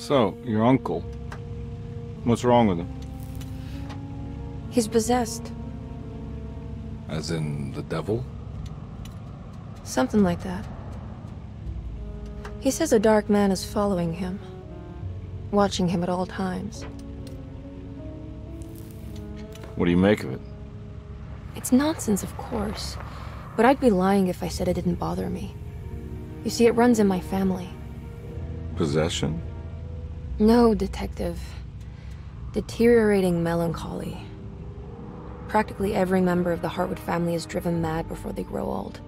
So, your uncle. What's wrong with him? He's possessed. As in the devil? Something like that. He says a dark man is following him, watching him at all times. What do you make of it? It's nonsense, of course, but I'd be lying if I said it didn't bother me. You see, it runs in my family. Possession? No, Detective. Deteriorating melancholy. Practically every member of the Hartwood family is driven mad before they grow old.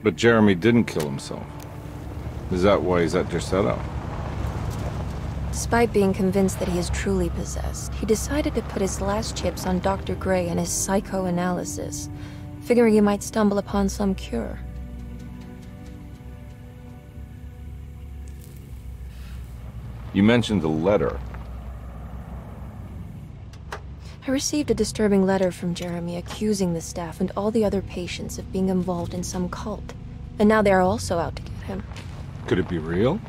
But Jeremy didn't kill himself. Is that why he's at your setup? Despite being convinced that he is truly possessed, he decided to put his last chips on Dr. Gray and his psychoanalysis, figuring he might stumble upon some cure. You mentioned the letter. I received a disturbing letter from Jeremy accusing the staff and all the other patients of being involved in some cult. And now they are also out to get him. Could it be real?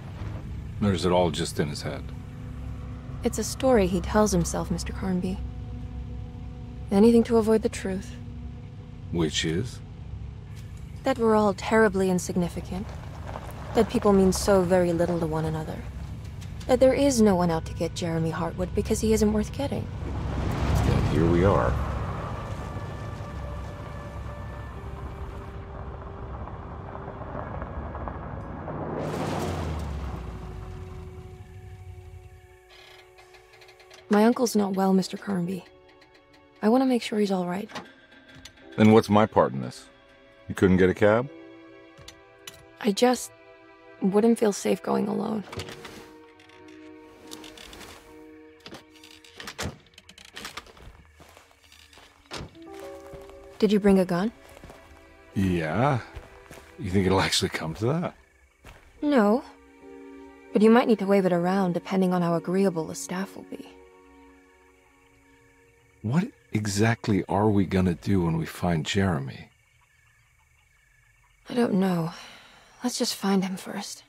Or is it all just in his head? It's a story he tells himself, Mr. Carnby. Anything to avoid the truth. Which is? That we're all terribly insignificant. That people mean so very little to one another. That there is no one out to get Jeremy Hartwood because he isn't worth getting. And here we are. My uncle's not well, Mr. Carnby. I want to make sure he's all right. Then what's my part in this? You couldn't get a cab? I just wouldn't feel safe going alone. Did you bring a gun? Yeah. You think it'll actually come to that? No. But you might need to wave it around depending on how agreeable the staff will be. What exactly are we gonna do when we find Jeremy? I don't know. Let's just find him first.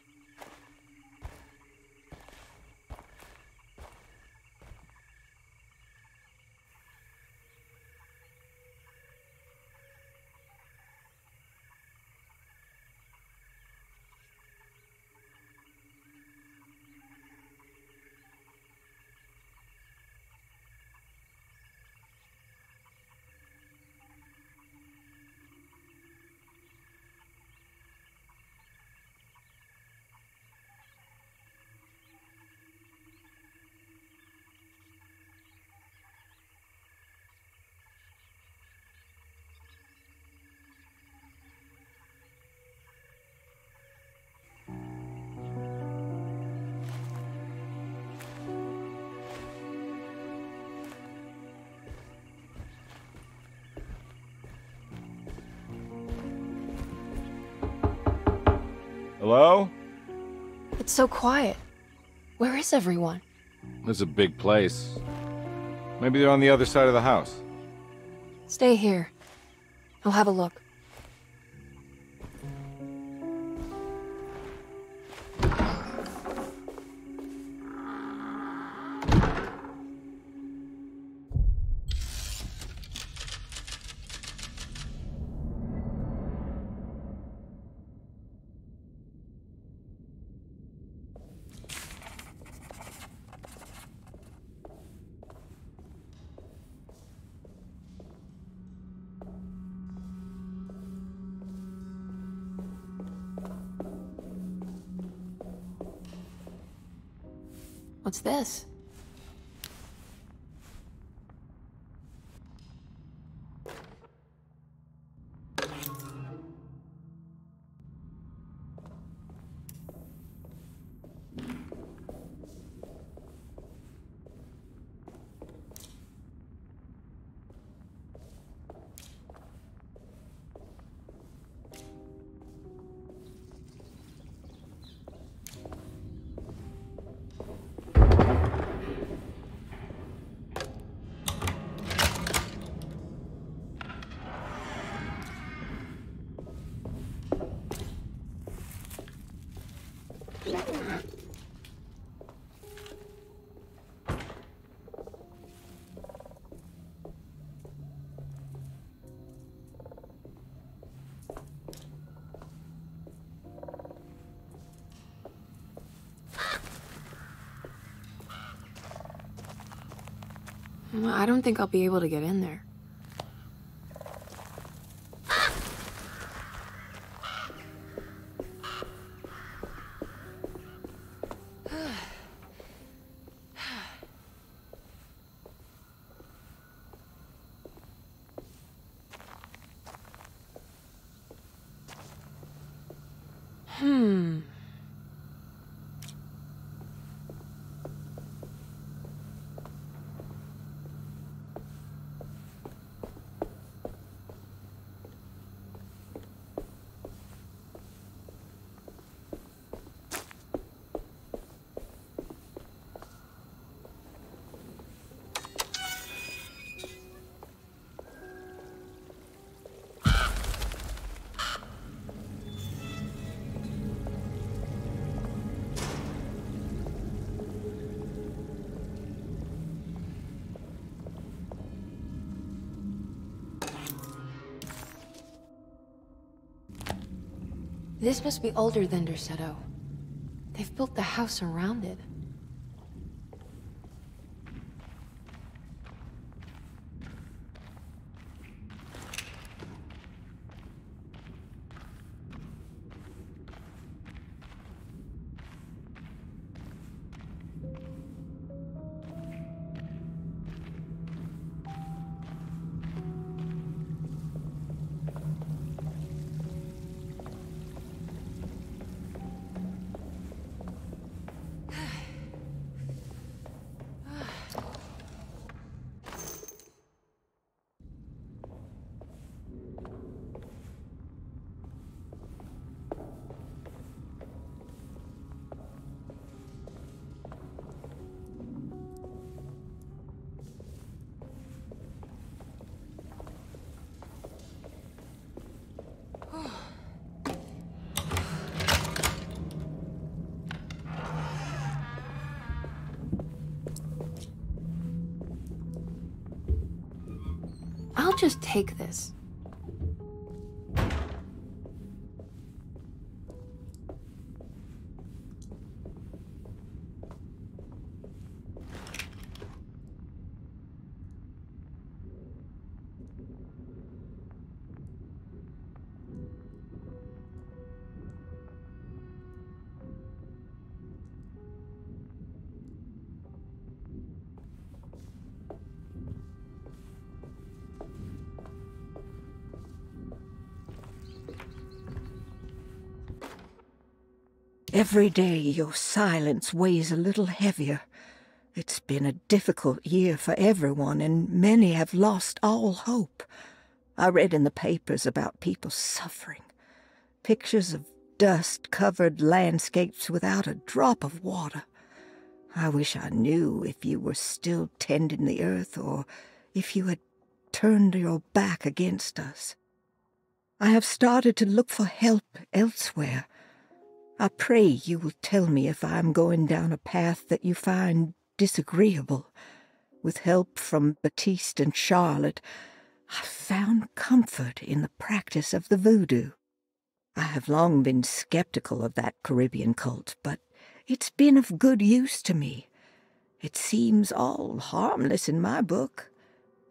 Hello? It's so quiet. Where is everyone? This is a big place. Maybe they're on the other side of the house. Stay here. I'll have a look. What's this? I don't think I'll be able to get in there. This must be older than Derceto. They've built the house around it. I'll just take this. Every day your silence weighs a little heavier. It's been a difficult year for everyone, and many have lost all hope. I read in the papers about people suffering. Pictures of dust-covered landscapes without a drop of water. I wish I knew if you were still tending the earth, or if you had turned your back against us. I have started to look for help elsewhere. I pray you will tell me if I am going down a path that you find disagreeable. With help from Baptiste and Charlotte, I found comfort in the practice of the voodoo. I have long been skeptical of that Caribbean cult, but it's been of good use to me. It seems all harmless in my book.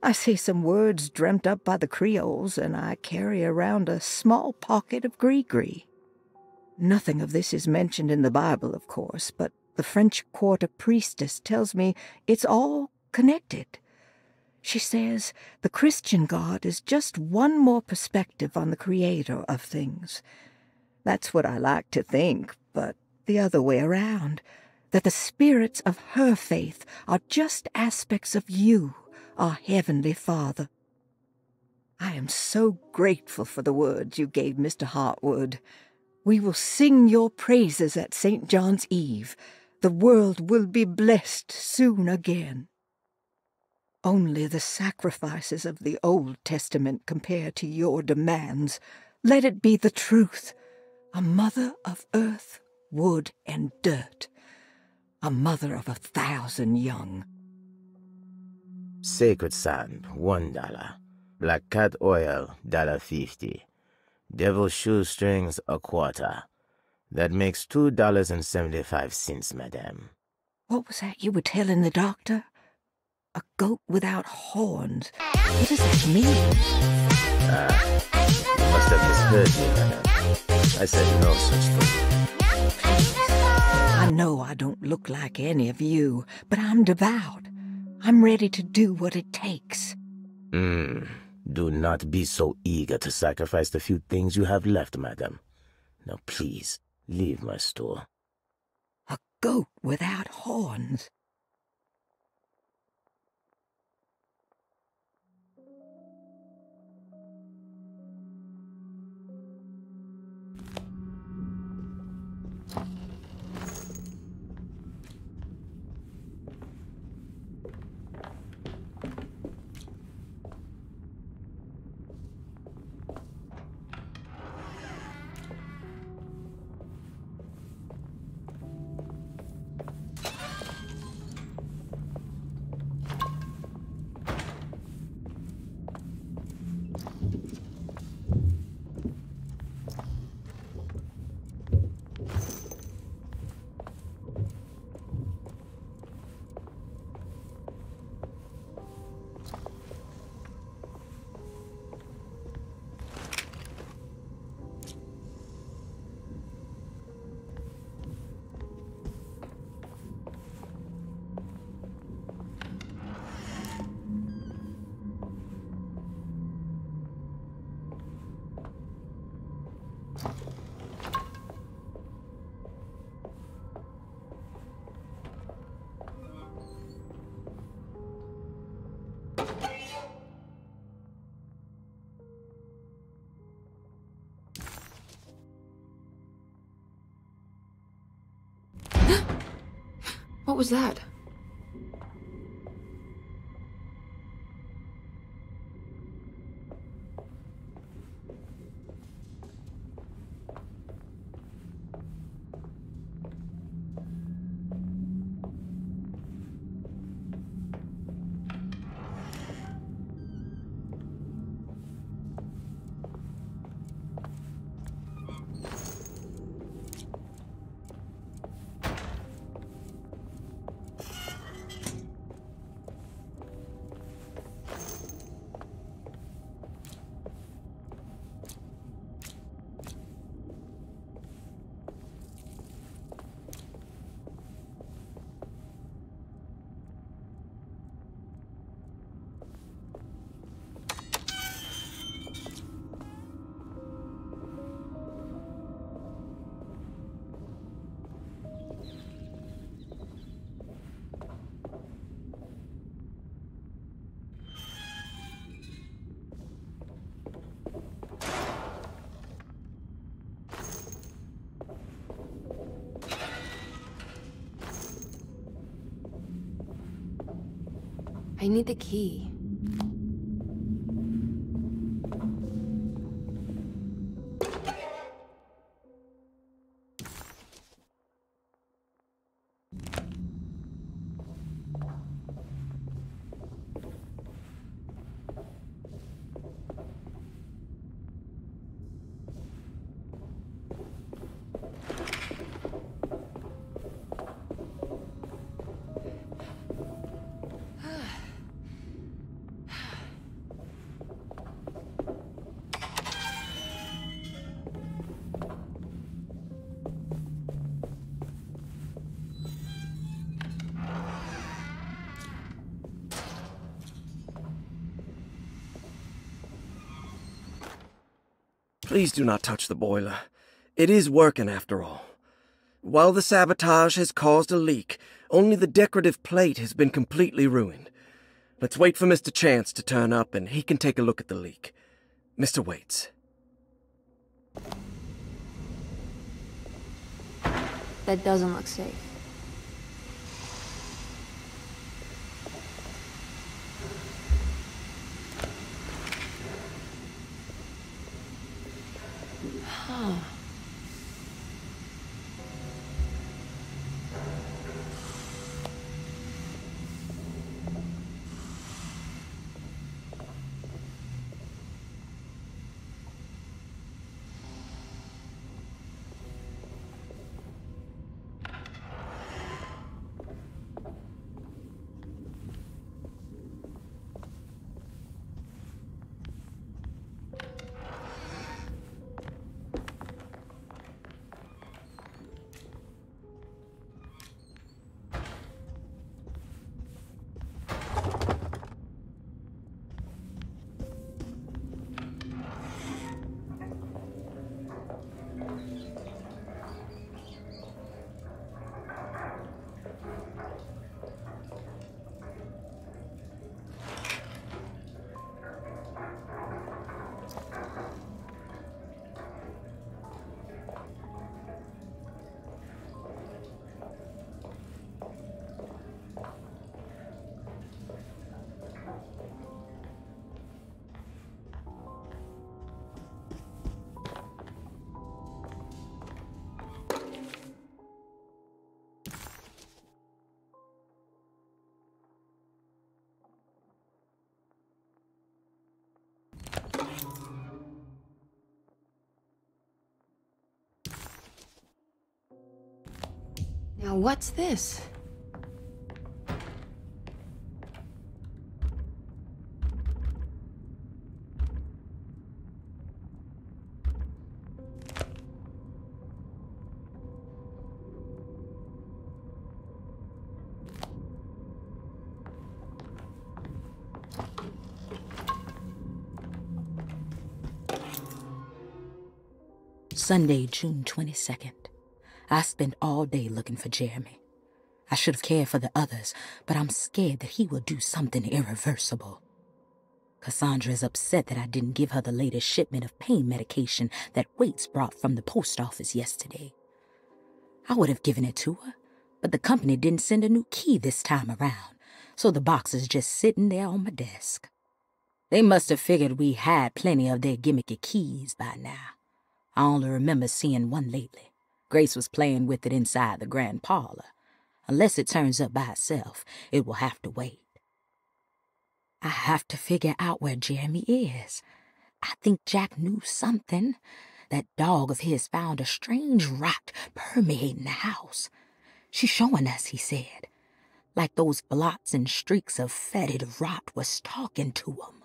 I say some words dreamt up by the Creoles, and I carry around a small pocket of gree-gree. Nothing of this is mentioned in the Bible, of course, but the French Quarter priestess tells me it's all connected. She says the Christian God is just one more perspective on the creator of things. That's what I like to think, but the other way around, that the spirits of her faith are just aspects of you, our Heavenly Father. I am so grateful for the words you gave Mr. Hartwood. We will sing your praises at St. John's Eve. The world will be blessed soon again. Only the sacrifices of the Old Testament compare to your demands. Let it be the truth. A mother of earth wood and dirt. A mother of 1,000 young. Sacred sand, $1. Black cat oil, $1.50. Devil shoestrings, a quarter. That makes $2.75, madame. What was that you were telling the doctor? A goat without horns. What does that mean? You must have misheard me, madame. I said no such thing. I know I don't look like any of you, but I'm devout. I'm ready to do what it takes. Do not be so eager to sacrifice the few things you have left, madam. Now please, leave my store. A goat without horns. What was that? I need the key. Please do not touch the boiler. It is working after all. While the sabotage has caused a leak, only the decorative plate has been completely ruined. Let's wait for Mr. Chance to turn up and he can take a look at the leak. Mr. Waits. That doesn't look safe. Now what's this? Sunday, June 22nd. I spent all day looking for Jeremy. I should have cared for the others, but I'm scared that he will do something irreversible. Cassandra is upset that I didn't give her the latest shipment of pain medication that Waits brought from the post office yesterday. I would have given it to her, but the company didn't send a new key this time around, so the box is just sitting there on my desk. They must have figured we had plenty of their gimmicky keys by now. I only remember seeing one lately. Grace was playing with it inside the grand parlor. Unless it turns up by itself, it will have to wait. I have to figure out where Jeremy is. I think Jack knew something. That dog of his found a strange rot permeating the house. She's showing us, he said. Like those blots and streaks of fetid rot was talking to him.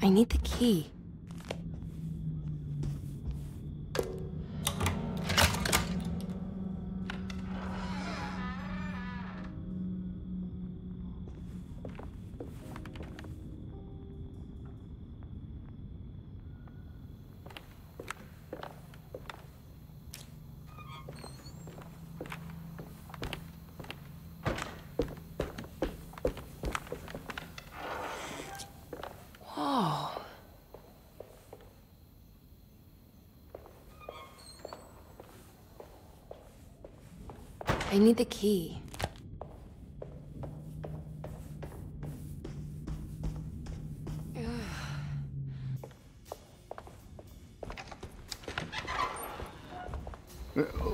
I need the key. I need the key.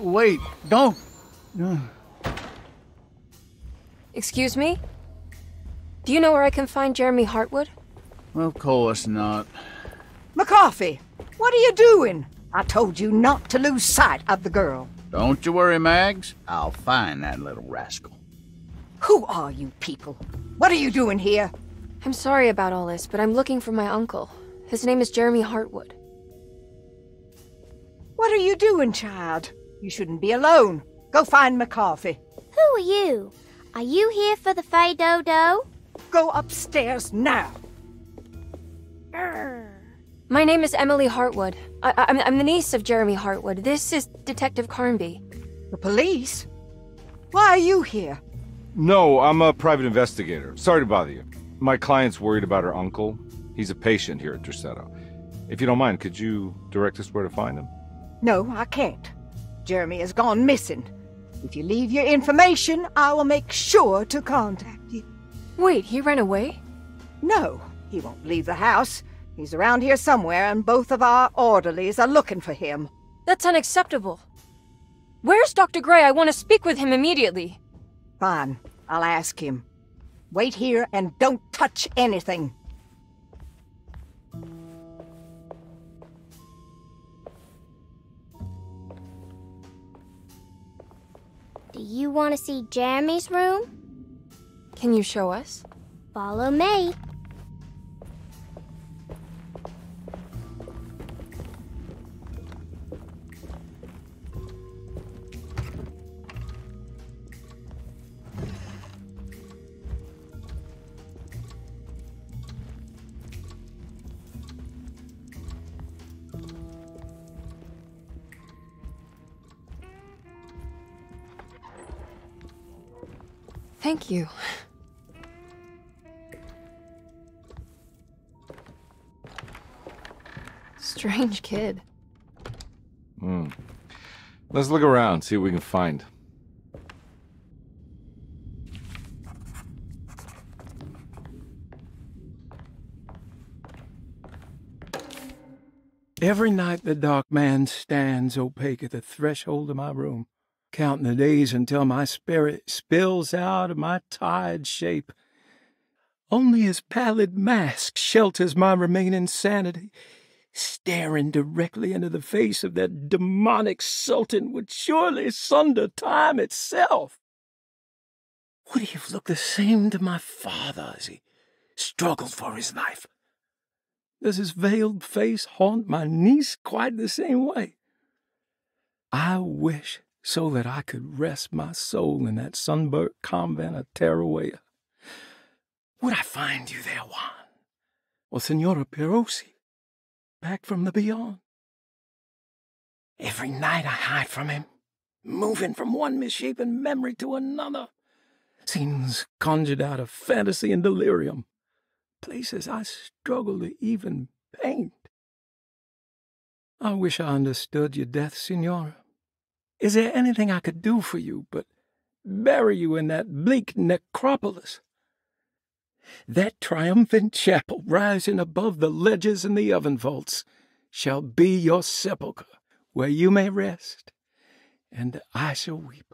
Wait, don't. Excuse me? Do you know where I can find Jeremy Hartwood? Of course not. McCarthy, what are you doing? I told you not to lose sight of the girl. Don't you worry, Mags. I'll find that little rascal. Who are you people? What are you doing here? I'm sorry about all this, but I'm looking for my uncle. His name is Jeremy Hartwood. What are you doing, child? You shouldn't be alone. Go find McCarthy. Who are you? Are you here for the Fay Dodo? Go upstairs now. My name is Emily Hartwood. I'm the niece of Jeremy Hartwood. This is Detective Carnby. The police? Why are you here? No, I'm a private investigator. Sorry to bother you. My client's worried about her uncle. He's a patient here at Derceto. If you don't mind, could you direct us where to find him? No, I can't. Jeremy has gone missing. If you leave your information, I will make sure to contact you. Wait, he ran away? No, he won't leave the house. He's around here somewhere, and both of our orderlies are looking for him. That's unacceptable. Where's Dr. Gray? I want to speak with him immediately. Fine, I'll ask him. Wait here and don't touch anything. Do you want to see Jeremy's room? Can you show us? Follow me. Thank you. Strange kid. Let's look around, see what we can find. Every night the dark man stands opaque at the threshold of my room, counting the days until my spirit spills out of my tired shape. Only his pallid mask shelters my remaining sanity. Staring directly into the face of that demonic sultan would surely sunder time itself. Would he have looked the same to my father as he struggled for his life? Does his veiled face haunt my niece quite the same way? I wish so that I could rest my soul in that sunburnt convent of Teruel. Would I find you there, Juan? Or Senora Perosi, back from the beyond? Every night I hide from him, moving from one misshapen memory to another. Scenes conjured out of fantasy and delirium. Places I struggle to even paint. I wish I understood your death, Senora. Is there anything I could do for you but bury you in that bleak necropolis? That triumphant chapel rising above the ledges and the oven vaults shall be your sepulchre, where you may rest, and I shall weep.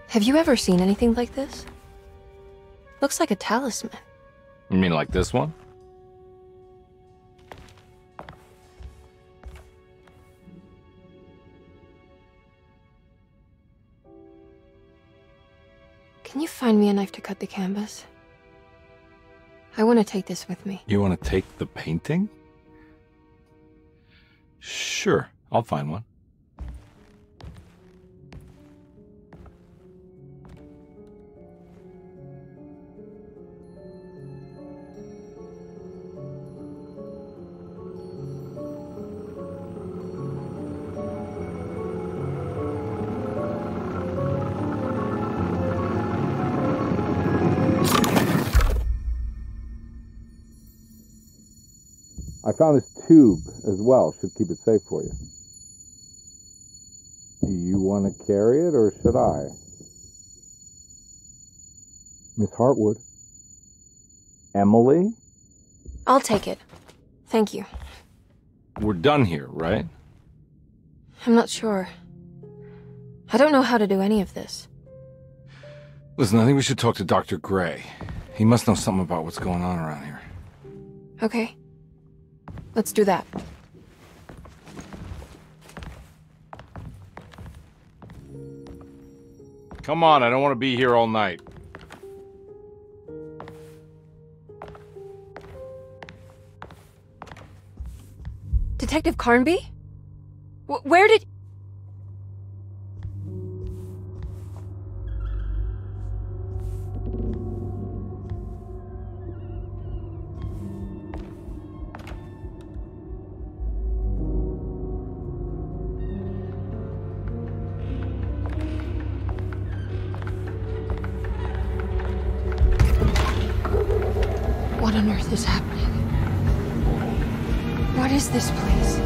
Have you ever seen anything like this? Looks like a talisman. You mean like this one? Can you find me a knife to cut the canvas? I want to take this with me. You want to take the painting? Sure, I'll find one. found this tube as well. Should keep it safe for you. Do you want to carry it, or should I? Miss Hartwood? Emily? I'll take it. Thank you. We're done here, right? I'm not sure. I don't know how to do any of this. Listen, I think we should talk to Dr. Gray. He must know something about what's going on around here. Okay. Let's do that. Come on, I don't want to be here all night. Detective Carnby? Where did... What on earth is happening? What is this place?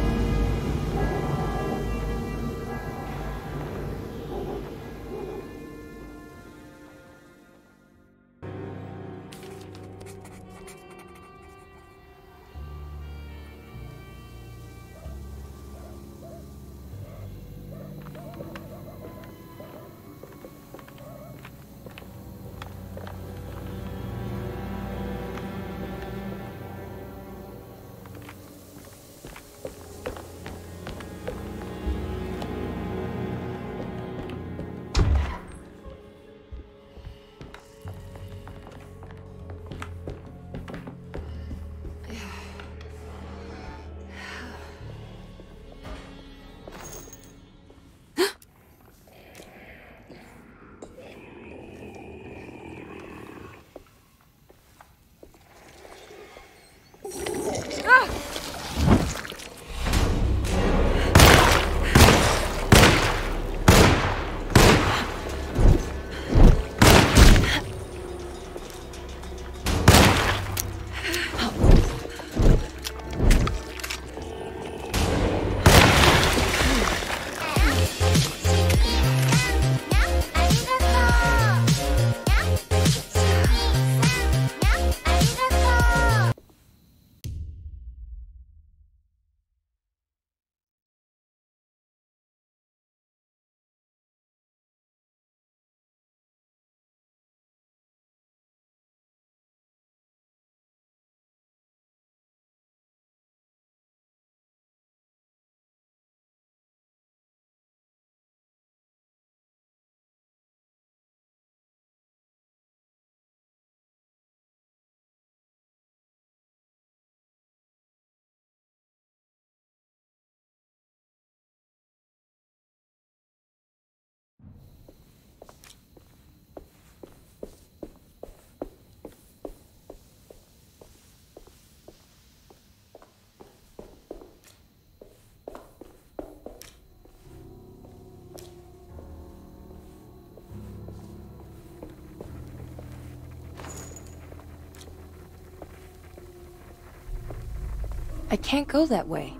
I can't go that way.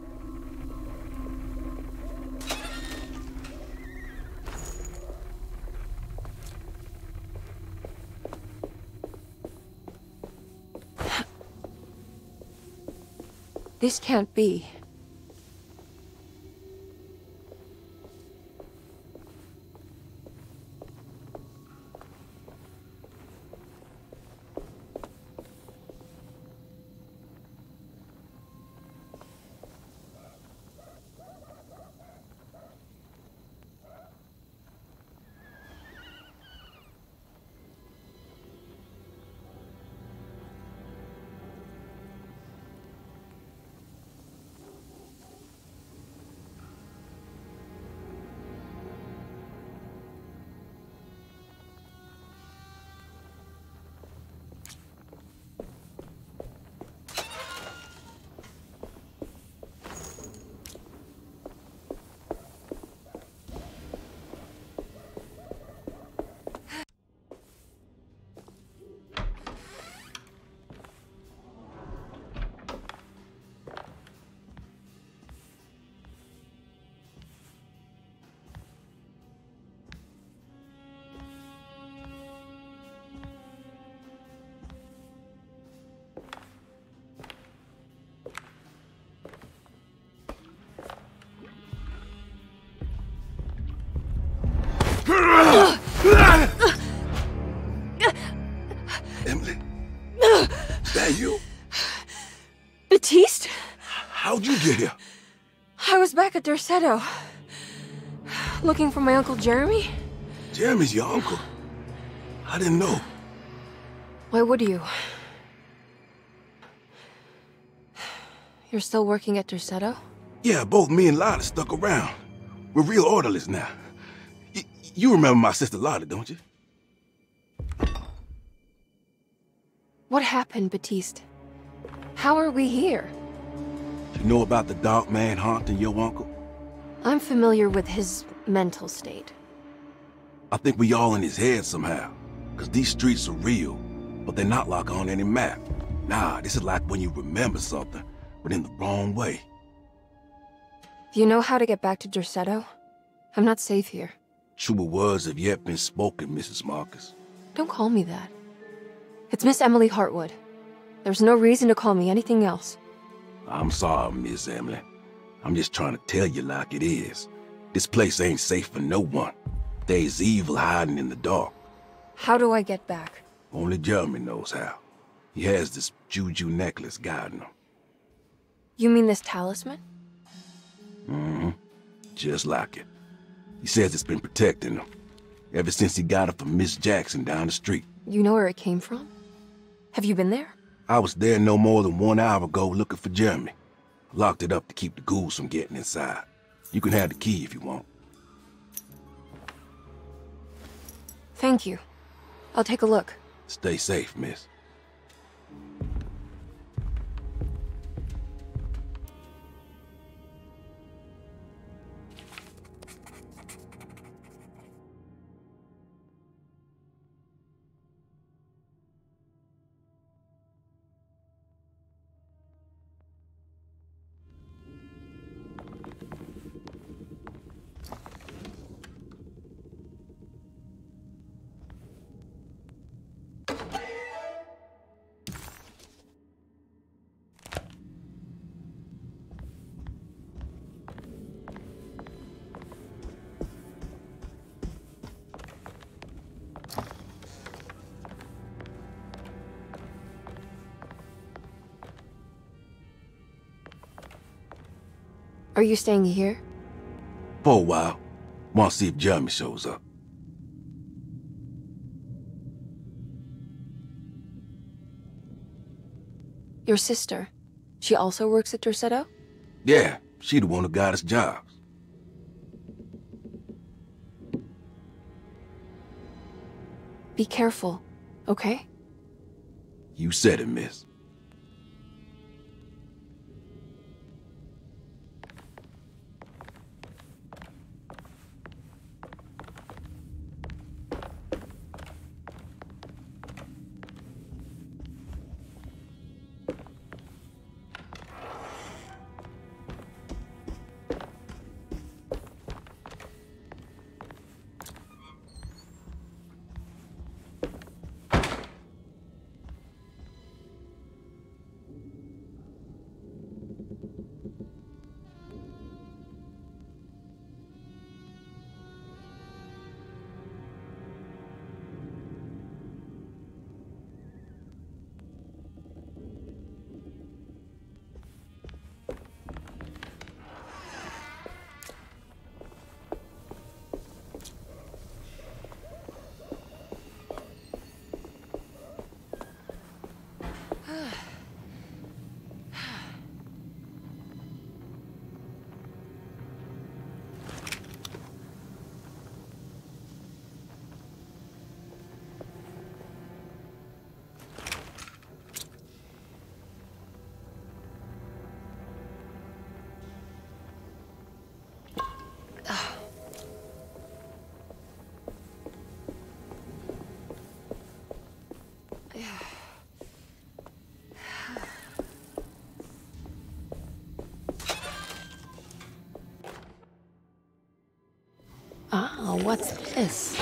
This can't be. Emily? Is that you? Baptiste? How'd you get here? I was back at Derceto. Looking for my Uncle Jeremy? Jeremy's your uncle. I didn't know. Why would you? You're still working at Derceto? Yeah, both me and Lotta stuck around. We're real orderlies now. You remember my sister Lotta, don't you? What happened, Baptiste? How are we here? You know about the dark man haunting your uncle? I'm familiar with his mental state. I think we all in his head somehow. Cause these streets are real, but they're not like on any map. Nah, this is like when you remember something, but in the wrong way. Do you know how to get back to Derceto? I'm not safe here. Truer words have yet been spoken, Mrs. Marcus. Don't call me that. It's Miss Emily Hartwood. There's no reason to call me anything else. I'm sorry, Miss Emily. I'm just trying to tell you like it is. This place ain't safe for no one. There's evil hiding in the dark. How do I get back? Only Jeremy knows how. He has this juju necklace guiding him. You mean this talisman? Mm-hmm. Just like it. He says it's been protecting him ever since he got it from Miss Jackson down the street. You know where it came from? Have you been there? I was there no more than 1 hour ago looking for Jeremy. Locked it up to keep the ghouls from getting inside. You can have the key if you want. Thank you. I'll take a look. Stay safe, miss. Are you staying here? For a while. Want to see if Jeremy shows up. Your sister. She also works at Derceto? Yeah, she the one who got us jobs. Be careful, okay? You said it, miss. Ah, what's this?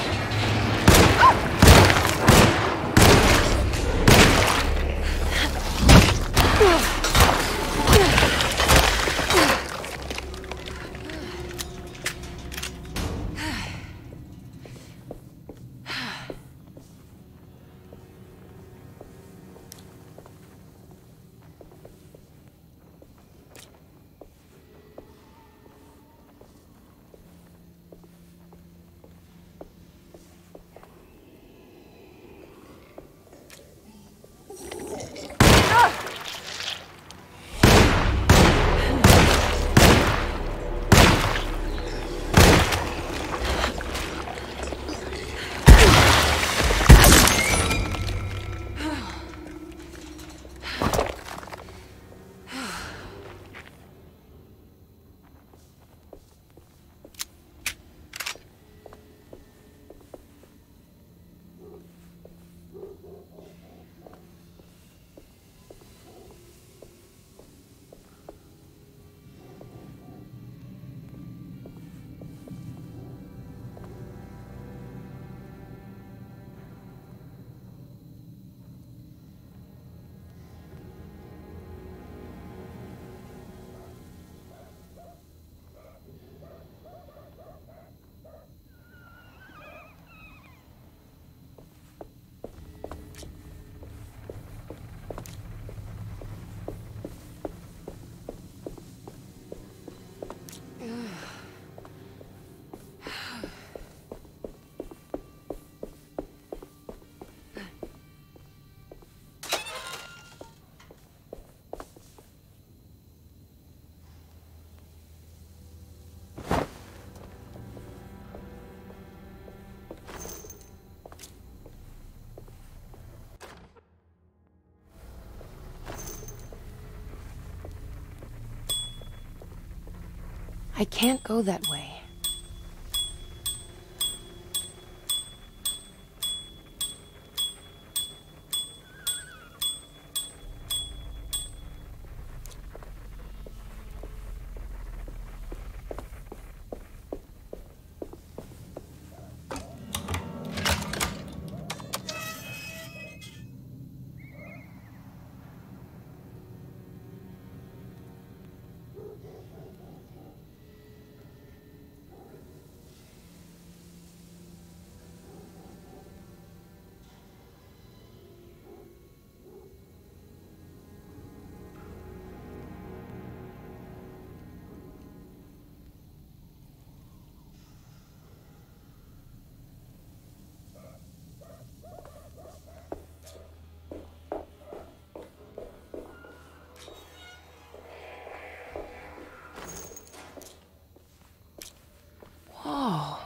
I can't go that way. Whoa.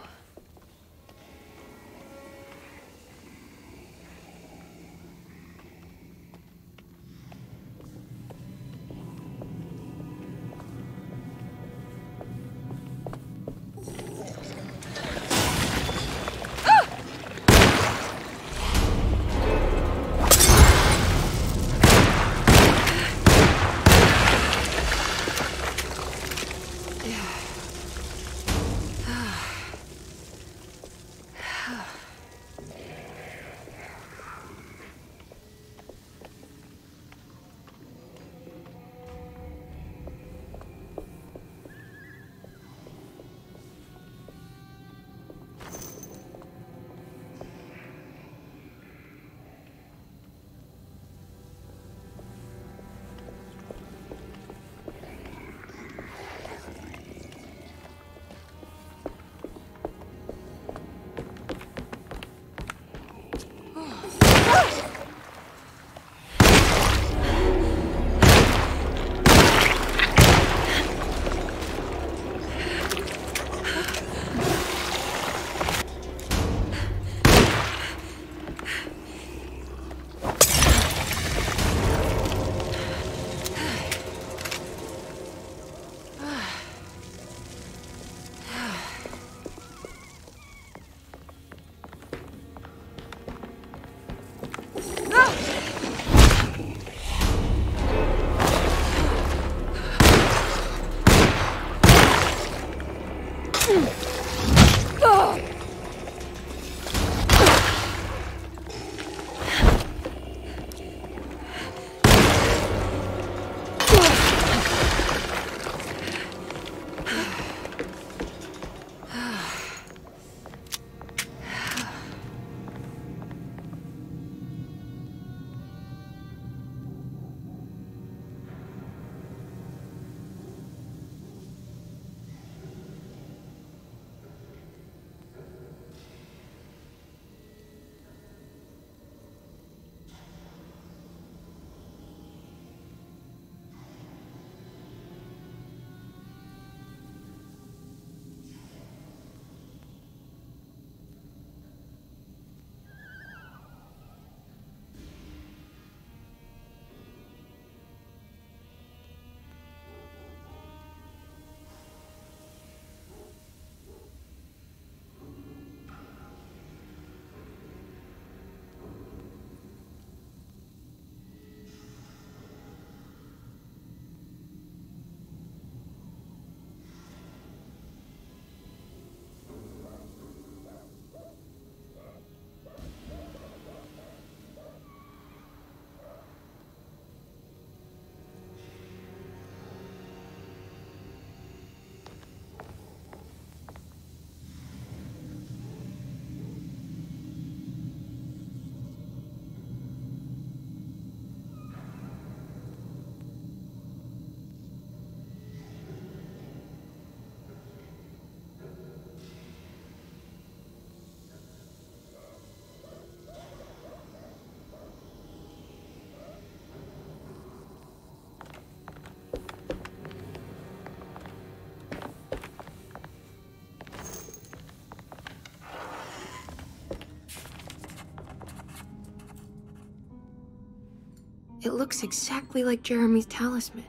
It looks exactly like Jeremy's talisman.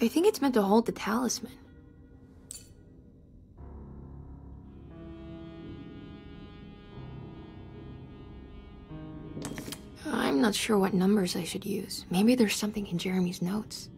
I think it's meant to hold the talisman. I'm not sure what numbers I should use. Maybe there's something in Jeremy's notes.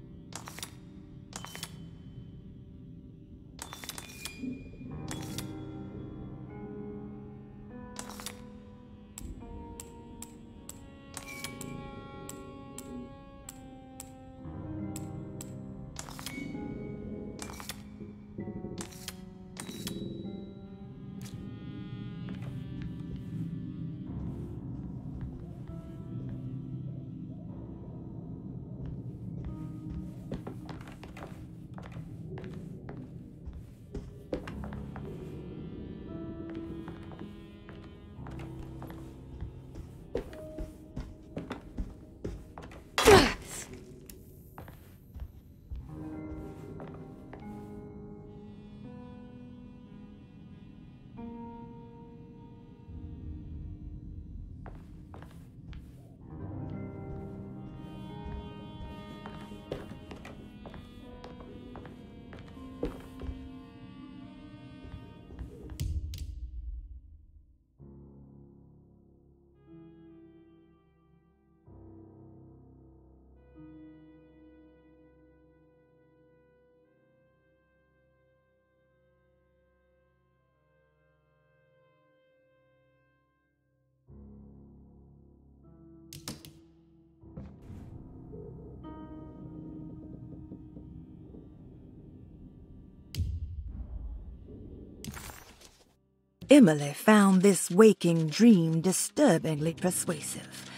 Emily found this waking dream disturbingly persuasive.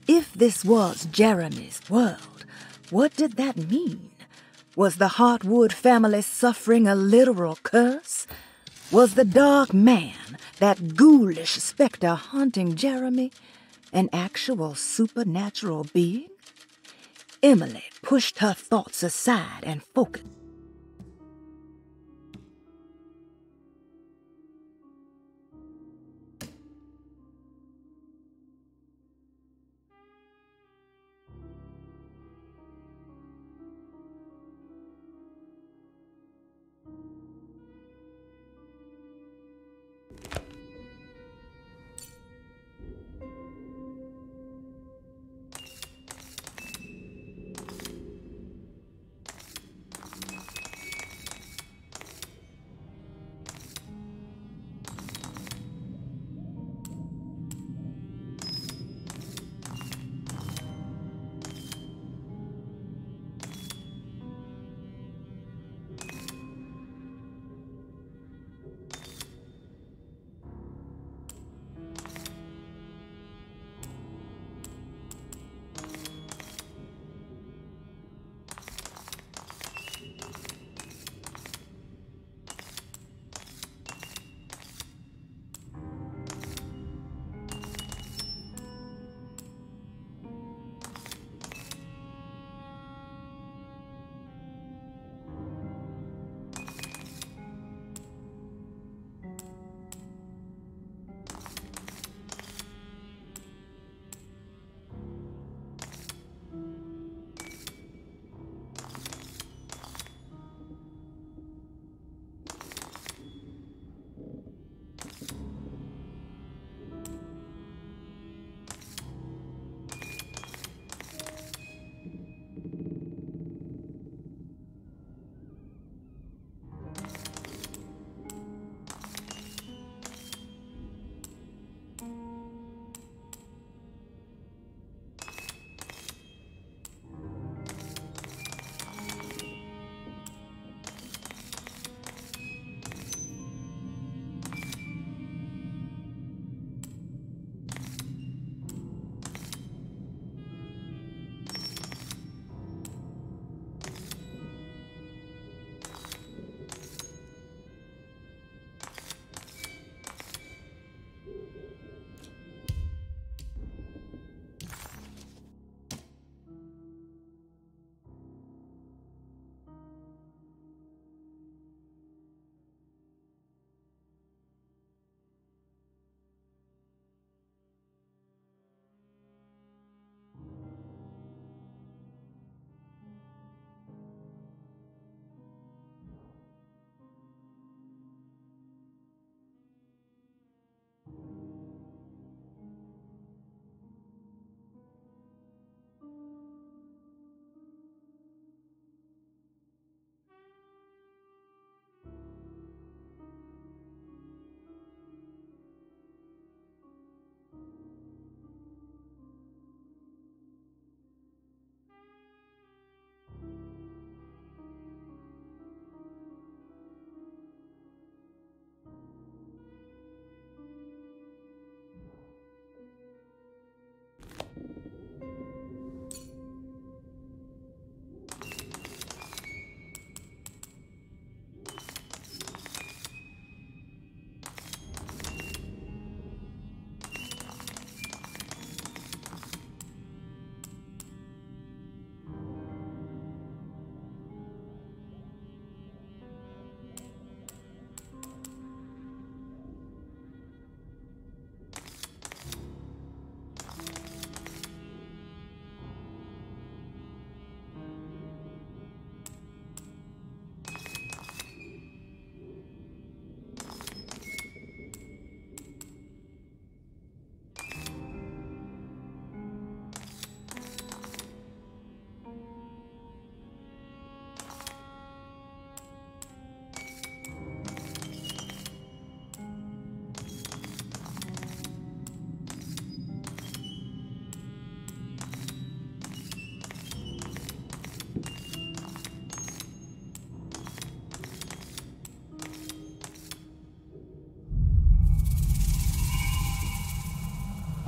If this was Jeremy's world, what did that mean? Was the Hartwood family suffering a literal curse? Was the dark man, that ghoulish specter haunting Jeremy, an actual supernatural being? Emily pushed her thoughts aside and focused.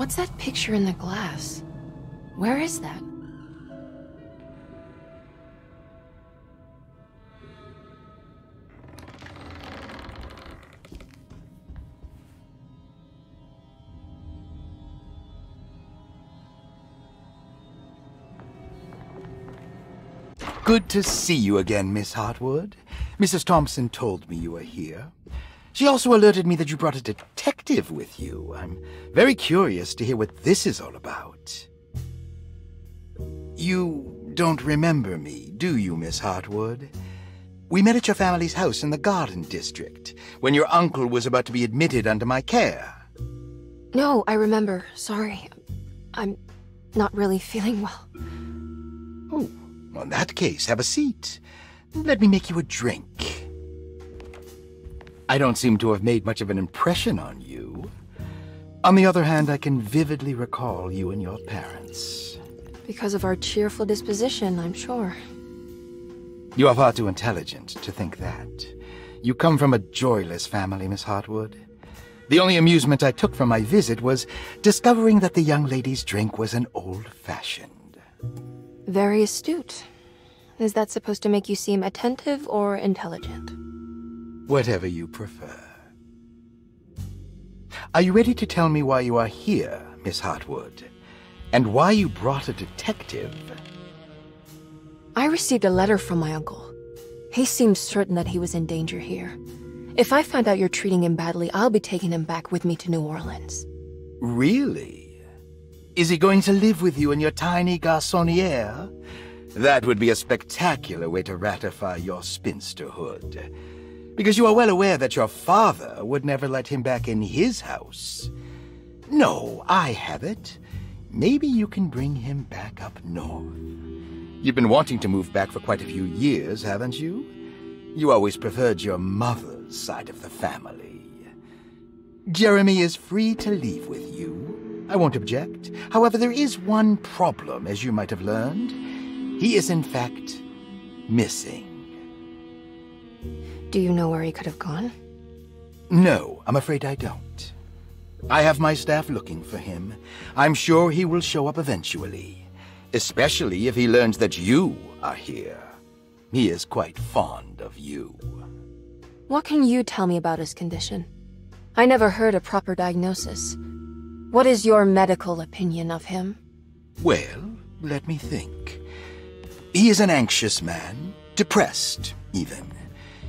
What's that picture in the glass? Where is that? Good to see you again, Miss Hartwood. Mrs. Thompson told me you were here. She also alerted me that you brought a detective with you. I'm very curious to hear what this is all about. You don't remember me, do you, Miss Hartwood? We met at your family's house in the Garden District, when your uncle was about to be admitted under my care. No, I remember. Sorry. I'm not really feeling well. Oh. In that case, have a seat. Let me make you a drink. I don't seem to have made much of an impression on you. On the other hand, I can vividly recall you and your parents. Because of our cheerful disposition, I'm sure. You are far too intelligent to think that. You come from a joyless family, Miss Hartwood. The only amusement I took from my visit was discovering that the young lady's drink was an old-fashioned. Very astute. Is that supposed to make you seem attentive or intelligent? Whatever you prefer. Are you ready to tell me why you are here, Miss Hartwood? And why you brought a detective? I received a letter from my uncle. He seemed certain that he was in danger here. If I find out you're treating him badly, I'll be taking him back with me to New Orleans. Really? Is he going to live with you in your tiny garçonniere? That would be a spectacular way to ratify your spinsterhood. Because you are well aware that your father would never let him back in his house. No, I have it. Maybe you can bring him back up north. You've been wanting to move back for quite a few years, haven't you? You always preferred your mother's side of the family. Jeremy is free to leave with you. I won't object. However, there is one problem, as you might have learned. He is, in fact, missing. Do you know where he could have gone? No, I'm afraid I don't. I have my staff looking for him. I'm sure he will show up eventually, especially if he learns that you are here. He is quite fond of you. What can you tell me about his condition? I never heard a proper diagnosis. What is your medical opinion of him? Well, let me think. He is an anxious man, depressed, even.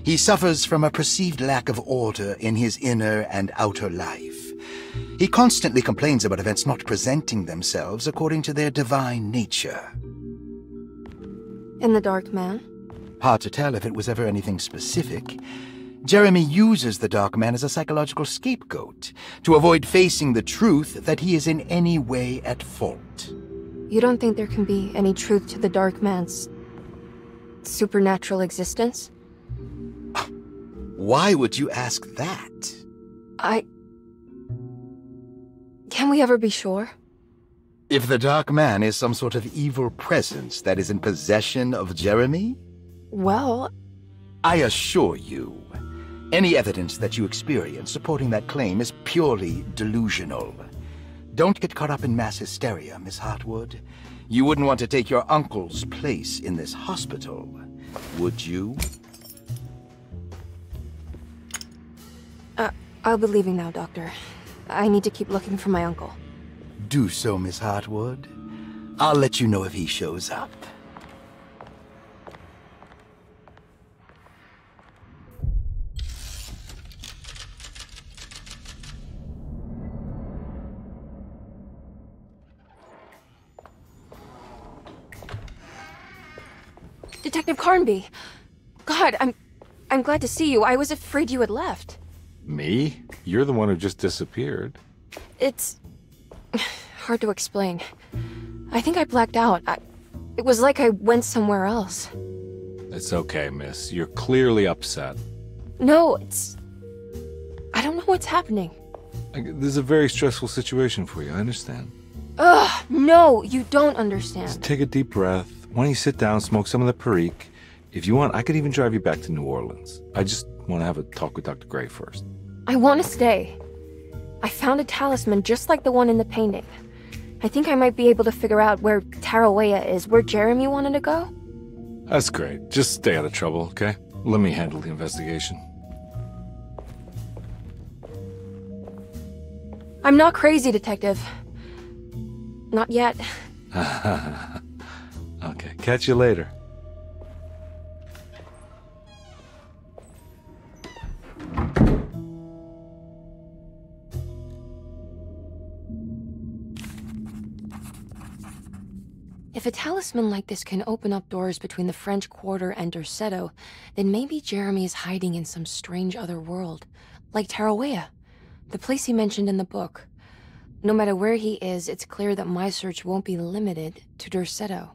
He suffers from a perceived lack of order in his inner and outer life. He constantly complains about events not presenting themselves according to their divine nature. And the Dark Man? Hard to tell if it was ever anything specific. Jeremy uses the Dark Man as a psychological scapegoat to avoid facing the truth that he is in any way at fault. You don't think there can be any truth to the Dark Man's supernatural existence? Why would you ask that? Can we ever be sure? If the Dark Man is some sort of evil presence that is in possession of Jeremy? Well, I assure you, any evidence that you experience supporting that claim is purely delusional. Don't get caught up in mass hysteria, Miss Hartwood. You wouldn't want to take your uncle's place in this hospital, would you? I'll be leaving now, Doctor. I need to keep looking for my uncle. Do so, Miss Hartwood. I'll let you know if he shows up. Detective Carnby! God, I'm glad to see you. I was afraid you had left. Me? You're the one who just disappeared. It's hard to explain. I think I blacked out. It was like I went somewhere else. It's okay, miss. You're clearly upset. No, I don't know what's happening. This is a very stressful situation for you, I understand. Ugh, no, you don't understand. Just take a deep breath. Why don't you sit down, smoke some of the Perique? If you want, I could even drive you back to New Orleans. I just want to have a talk with Dr. Gray first. I want to stay. I found a talisman just like the one in the painting. I think I might be able to figure out where Tarawea is, where Jeremy wanted to go. That's great. Just stay out of trouble, okay? Let me handle the investigation. I'm not crazy, Detective. Not yet. Okay, catch you later. If a talisman like this can open up doors between the French Quarter and Derceto, then maybe Jeremy is hiding in some strange other world, like Tarawea, the place he mentioned in the book. No matter where he is, it's clear that my search won't be limited to Derceto.